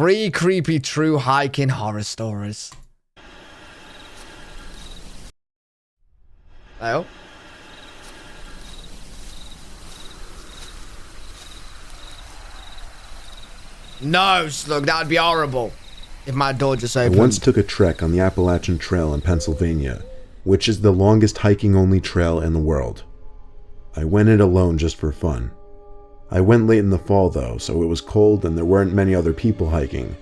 3 creepy true hiking horror stories. Oh. No, Slug, that would be horrible if my door just opened. I once took a trek on the Appalachian Trail in Pennsylvania, which is the longest hiking-only trail in the world. I went it alone just for fun. I went late in the fall though, so it was cold and there weren't many other people hiking.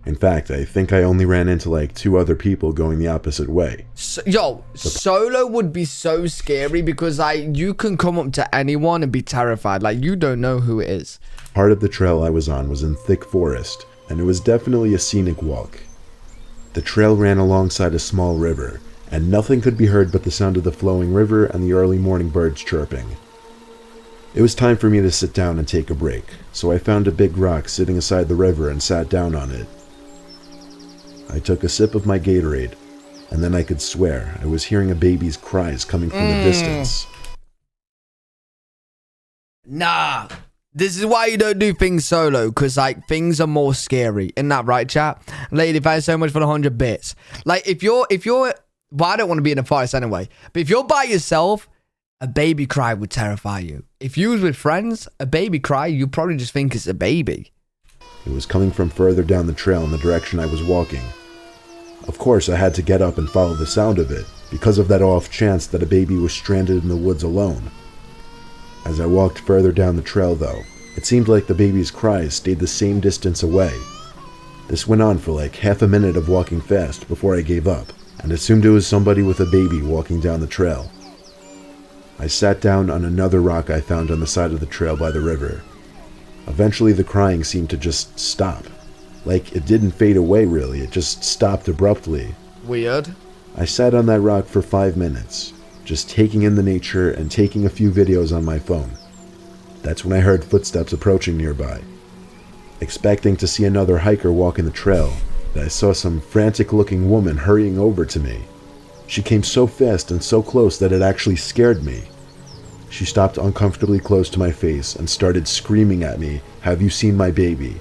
In fact, I think I only ran into like 2 other people going the opposite way. Solo would be so scary because you can come up to anyone and be terrified. Like, you don't know who it is. Part of the trail I was on was in thick forest, and it was definitely a scenic walk. The trail ran alongside a small river, and nothing could be heard but the sound of the flowing river and the early morning birds chirping. It was time for me to sit down and take a break, so I found a big rock sitting aside the river and sat down on it. I took a sip of my Gatorade, and then I could swear I was hearing a baby's cries coming from the distance. Nah. This is why you don't do things solo, because, like, things are more scary. Isn't that right, chat? Lady, thanks so much for the 100 bits. Like, if you're, well, I don't want to be in a forest anyway, but if you're by yourself, a baby cry would terrify you. If you was with friends, a baby cry, you probably just think it's a baby. It was coming from further down the trail in the direction I was walking. Of course, I had to get up and follow the sound of it, because of that off chance that a baby was stranded in the woods alone. As I walked further down the trail though, it seemed like the baby's cries stayed the same distance away. This went on for like half a minute of walking fast before I gave up, and assumed it was somebody with a baby walking down the trail. I sat down on another rock I found on the side of the trail by the river. Eventually the crying seemed to just stop. Like, it didn't fade away really, it just stopped abruptly. Weird. I sat on that rock for 5 minutes, just taking in the nature and taking a few videos on my phone. That's when I heard footsteps approaching nearby. Expecting to see another hiker walking the trail, I saw some frantic-looking woman hurrying over to me. She came so fast and so close that it actually scared me. She stopped uncomfortably close to my face and started screaming at me, "Have you seen my baby?"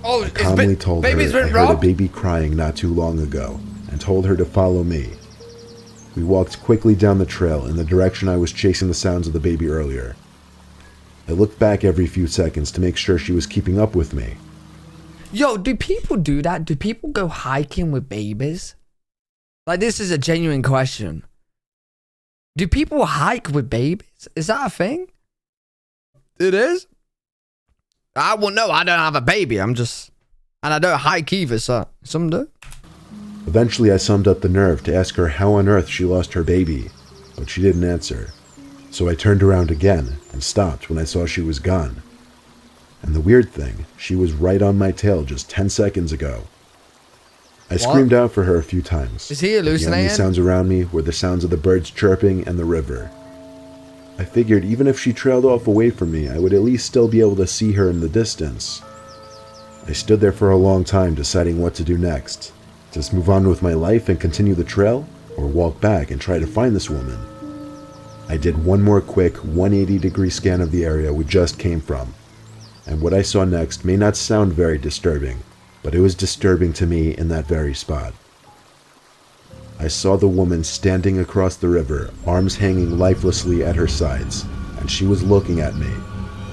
Oh, I calmly told her I heard a baby crying not too long ago, and told her to follow me. We walked quickly down the trail in the direction I was chasing the sounds of the baby earlier. I looked back every few seconds to make sure she was keeping up with me. Yo, do people do that? Do people go hiking with babies? Like, this is a genuine question. Do people hike with babies? Is that a thing? It is? I won't know. I don't have a baby. And I don't hike either, so some do. Eventually, I summed up the nerve to ask her how on earth she lost her baby, but she didn't answer. So I turned around again and stopped when I saw she was gone. And the weird thing, she was right on my tail just 10 seconds ago. I screamed out for her a few times. Is he hallucinating? The only sounds around me were the sounds of the birds chirping and the river. I figured even if she trailed off away from me, I would at least still be able to see her in the distance. I stood there for a long time deciding what to do next. Just move on with my life and continue the trail, or walk back and try to find this woman. I did one more quick 180-degree scan of the area we just came from. And what I saw next may not sound very disturbing, but it was disturbing to me in that very spot. I saw the woman standing across the river, arms hanging lifelessly at her sides, and she was looking at me.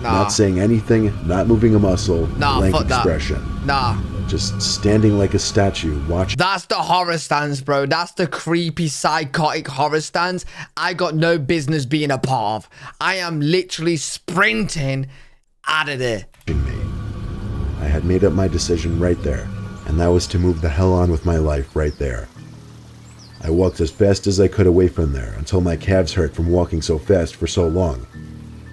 Not saying anything, not moving a muscle, blank expression. Just standing like a statue, watching. That's the horror stance, bro. That's the creepy, psychotic horror stance I got no business being a part of. I am literally sprinting out of there. I had made up my decision right there, and that was to move the hell on with my life right there. I walked as fast as I could away from there until my calves hurt from walking so fast for so long.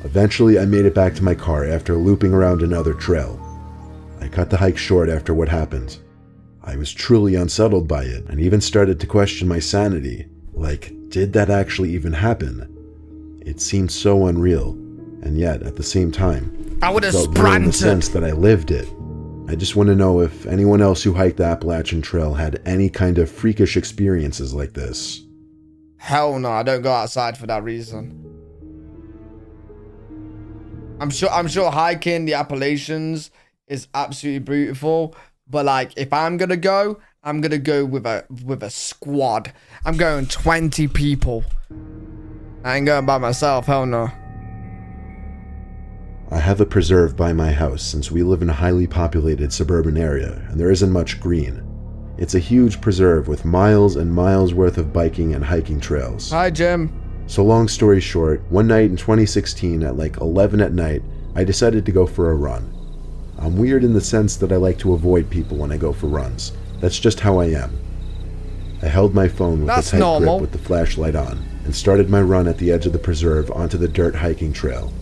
Eventually, I made it back to my car after looping around another trail. I cut the hike short after what happened. I was truly unsettled by it and even started to question my sanity. Like, did that actually even happen? It seemed so unreal, and yet at the same time, I would have felt real in the sense that I lived it. I just want to know if anyone else who hiked the Appalachian Trail had any kind of freakish experiences like this. Hell no, I don't go outside for that reason. I'm sure hiking the Appalachians is absolutely beautiful. But like, if I'm gonna go, I'm gonna go with a squad. I'm going 20 people. I ain't going by myself. Hell no. I have a preserve by my house since we live in a highly populated suburban area and there isn't much green. It's a huge preserve with miles and miles worth of biking and hiking trails. Hi, Jim. So long story short, one night in 2016 at like 11 at night, I decided to go for a run. I'm weird in the sense that I like to avoid people when I go for runs. That's just how I am. I held my phone with a tight grip with the flashlight on and started my run at the edge of the preserve onto the dirt hiking trail.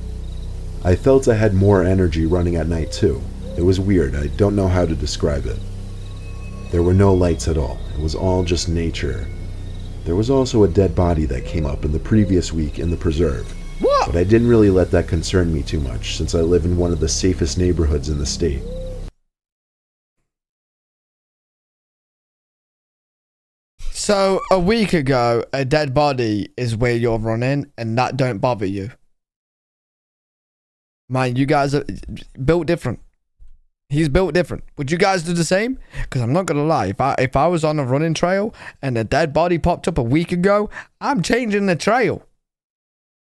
I felt I had more energy running at night too. It was weird, I don't know how to describe it. There were no lights at all, it was all just nature. There was also a dead body that came up in the previous week in the preserve. What? But I didn't really let that concern me too much since I live in one of the safest neighborhoods in the state. So a week ago, a dead body is where you're running and that don't bother you. Man, you guys are built different. He's built different. Would you guys do the same? Because I'm not gonna lie, if I was on a running trail and a dead body popped up a week ago, I'm changing the trail.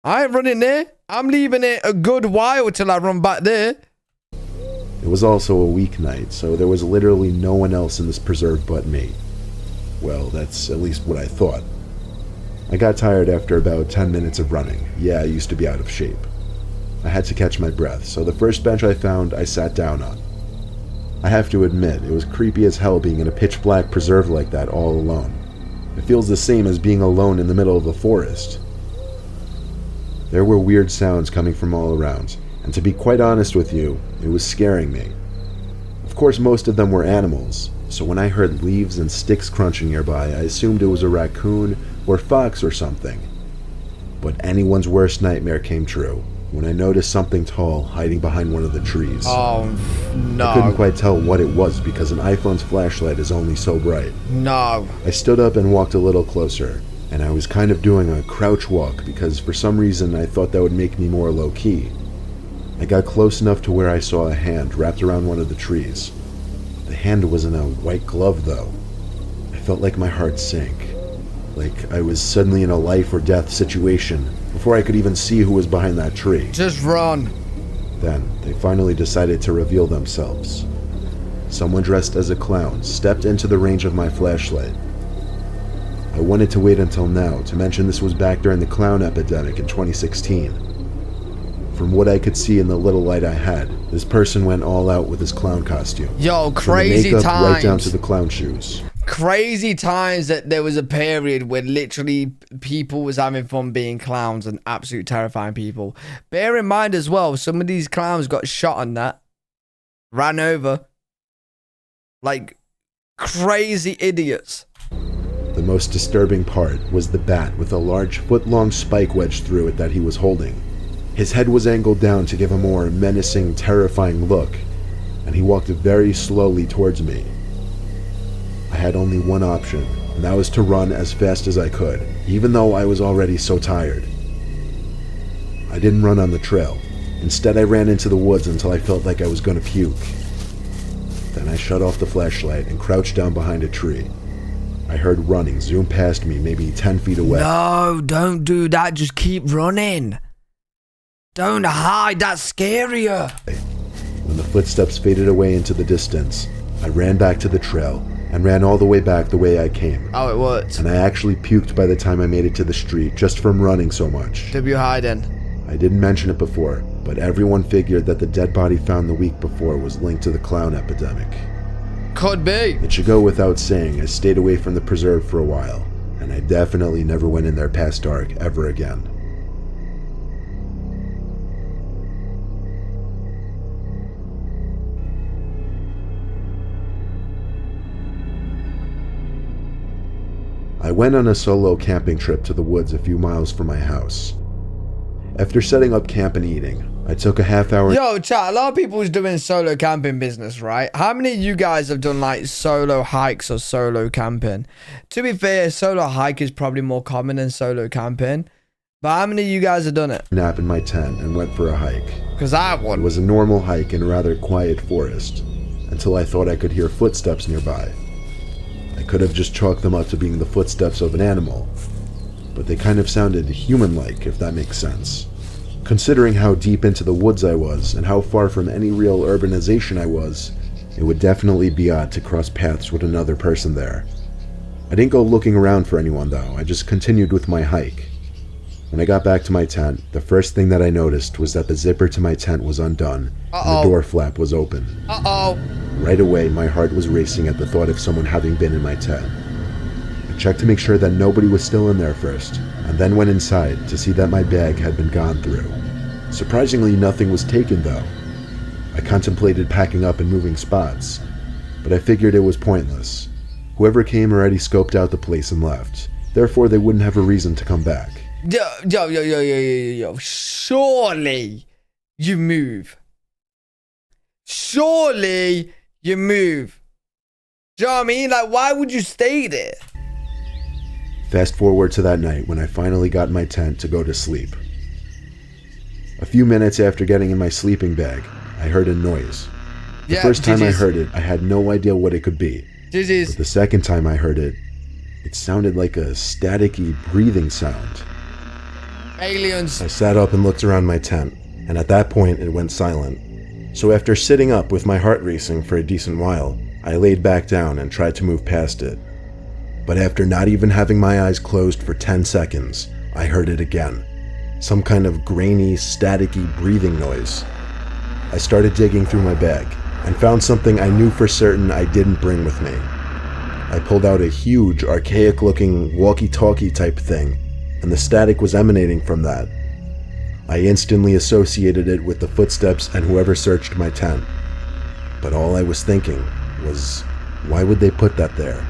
I ain't running there. I'm leaving it a good while till I run back there. It was also a weeknight, so there was literally no one else in this preserve but me. Well, that's at least what I thought. I got tired after about 10 minutes of running. Yeah, I used to be out of shape. I had to catch my breath, so the first bench I found, I sat down on. I have to admit, it was creepy as hell being in a pitch black preserve like that all alone. It feels the same as being alone in the middle of a forest. There were weird sounds coming from all around, and to be quite honest with you, it was scaring me. Of course, most of them were animals, so when I heard leaves and sticks crunching nearby, I assumed it was a raccoon or fox or something. But anyone's worst nightmare came true when I noticed something tall hiding behind one of the trees. Oh, no. I couldn't quite tell what it was because an iPhone's flashlight is only so bright. No. I stood up and walked a little closer, and I was kind of doing a crouch walk because for some reason I thought that would make me more low-key. I got close enough to where I saw a hand wrapped around one of the trees. The hand was in a white glove though. I felt like my heart sank. Like I was suddenly in a life or death situation before I could even see who was behind that tree. Just run. Then they finally decided to reveal themselves. Someone dressed as a clown stepped into the range of my flashlight. I wanted to wait until now to mention this was back during the clown epidemic in 2016. From what I could see in the little light I had, this person went all out with his clown costume. Yo, From crazy the makeup times. right down to the clown shoes. Crazy times that there was a period where literally people was having fun being clowns and absolute terrifying people. Bear in mind as well, some of these clowns got shot on that. Ran over. Like crazy idiots. The most disturbing part was the bat with a large foot-long spike wedged through it that he was holding. His head was angled down to give a more menacing, terrifying look, and he walked very slowly towards me. I had only one option, and that was to run as fast as I could, even though I was already so tired. I didn't run on the trail. Instead, I ran into the woods until I felt like I was going to puke. Then I shut off the flashlight and crouched down behind a tree. I heard running zoom past me maybe 10 feet away. No, don't do that. Just keep running. Don't hide. That's scarier. When the footsteps faded away into the distance, I ran back to the trail and ran all the way back the way I came. Oh, it worked. And I actually puked by the time I made it to the street just from running so much. W hiding. I didn't mention it before, but everyone figured that the dead body found the week before was linked to the clown epidemic. Could be. It should go without saying I stayed away from the preserve for a while, and I definitely never went in there past dark ever again. I went on a solo camping trip to the woods a few miles from my house. After setting up camp and eating, I took a half-hour... Yo, chat, a lot of people is doing solo camping business, right? How many of you guys have done like solo hikes or solo camping? To be fair, solo hike is probably more common than solo camping. But how many of you guys have done it? nap in my tent and went for a hike. Because I It won. was a normal hike in a rather quiet forest, until I thought I could hear footsteps nearby. I could have just chalked them up to being the footsteps of an animal, but they kind of sounded human-like, if that makes sense. Considering how deep into the woods I was, and how far from any real urbanization I was, it would definitely be odd to cross paths with another person there. I didn't go looking around for anyone though, I just continued with my hike. When I got back to my tent, the first thing that I noticed was that the zipper to my tent was undone, and the door flap was open. Right away, my heart was racing at the thought of someone having been in my tent. I checked to make sure that nobody was still in there first, and then went inside to see that my bag had been gone through. Surprisingly, nothing was taken though. I contemplated packing up and moving spots, but I figured it was pointless. Whoever came already scoped out the place and left, therefore they wouldn't have a reason to come back. Yo. Surely you move. Surely you move. Do you know what I mean? Like, why would you stay there? Fast forward to that night when I finally got in my tent to go to sleep. A few minutes after getting in my sleeping bag, I heard a noise. The first time I heard it, I had no idea what it could be. But the second time I heard it, it sounded like a staticky breathing sound. Aliens. I sat up and looked around my tent, and at that point it went silent. So after sitting up with my heart racing for a decent while, I laid back down and tried to move past it. But after not even having my eyes closed for 10 seconds, I heard it again. Some kind of grainy, staticky breathing noise. I started digging through my bag, and found something I knew for certain I didn't bring with me. I pulled out a huge, archaic-looking walkie-talkie type thing, and the static was emanating from that. I instantly associated it with the footsteps and whoever searched my tent. But all I was thinking was, why would they put that there?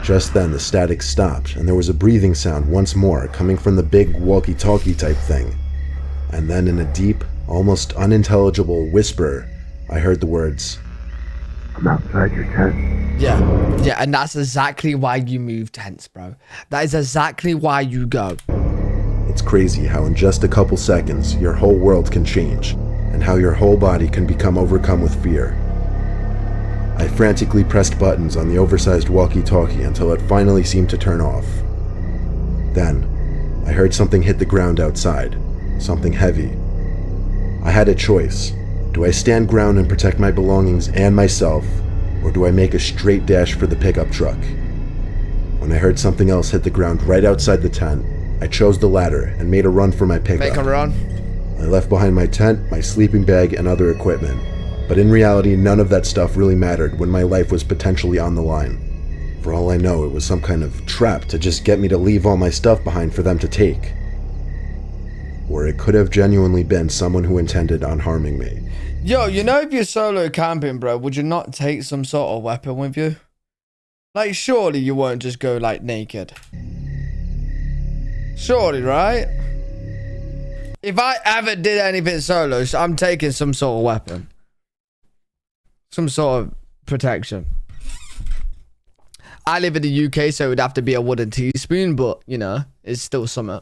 Just then the static stopped, and there was a breathing sound once more coming from the big walkie-talkie type thing. And then in a deep, almost unintelligible whisper, I heard the words, "I'm outside your tent." Yeah, and that's exactly why you move tents, bro. That is exactly why you go. It's crazy how in just a couple seconds, your whole world can change, and how your whole body can become overcome with fear. I frantically pressed buttons on the oversized walkie-talkie until it finally seemed to turn off. Then, I heard something hit the ground outside, something heavy. I had a choice. Do I stand ground and protect my belongings and myself, or do I make a straight dash for the pickup truck? When I heard something else hit the ground right outside the tent, I chose the latter and made a run for my pickup. Make a run. I left behind my tent, my sleeping bag, and other equipment. But in reality, none of that stuff really mattered when my life was potentially on the line. For all I know, it was some kind of trap to just get me to leave all my stuff behind for them to take. Or it could have genuinely been someone who intended on harming me. Yo, you know, if you're solo camping, bro, would you not take some sort of weapon with you? Like, surely you won't just go, like, naked. Surely, right? If I ever did anything solo, I'm taking some sort of weapon. Some sort of protection. I live in the UK, so it would have to be a wooden teaspoon, but, you know, it's still something.